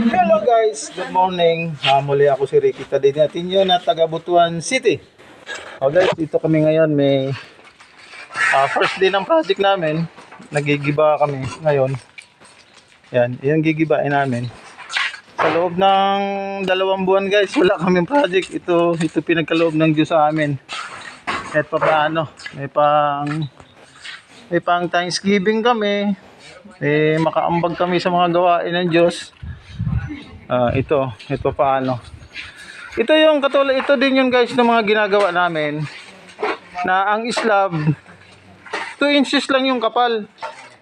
Hello guys, good morning. Muli ako si Ricky Tadinatinyo na taga Butuan City. Guys, dito kami ngayon. May first day ng project namin. Nagigiba kami ngayon. Yan, yung gigibain namin. Sa loob ng 2 buwan guys, wala kaming project. Ito pinagkaloob ng Diyos sa amin. At paano, may pang Thanksgiving kami. Makaambag kami sa mga gawain ng Diyos. Ito paano. Ito yung katulad, ito din yun guys ng mga ginagawa namin na ang slab 2 inches lang yung kapal.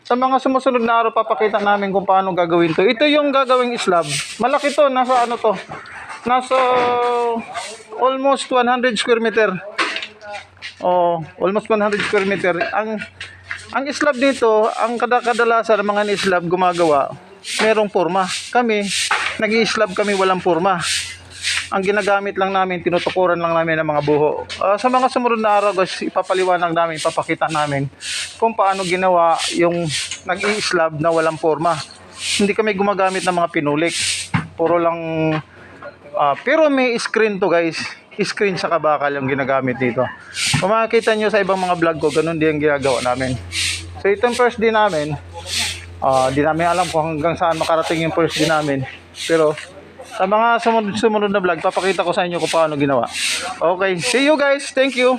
Sa mga sumusunod na araw papakita namin kung paano gagawin to. Ito yung gagawing slab. Malaki to, nasa ano to? Nasa almost 100 square meter. Almost 100 square meter. Ang slab dito, ang kadalasan ng mga slab gumagawa, merong forma. Kami, nag-i-slab kami walang forma. Ang ginagamit lang namin, tinutukuran lang namin ng mga buho. Sa mga sumunod na araw, guys, ipapaliwanag namin, ipapakita namin kung paano ginawa yung nag-i-slab na walang forma. Hindi kami gumagamit ng mga pinulik. Puro lang, pero may screen to guys. Screen sa kabakal yung ginagamit dito. Kung makikita nyo sa ibang mga vlog ko, ganun din ang ginagawa namin. So itong first day namin, di namin alam kung hanggang saan makarating yung first day namin. Pero sa mga sumunod na vlog, papakita ko sa inyo kung paano ginawa. Okay, see you guys. Thank you.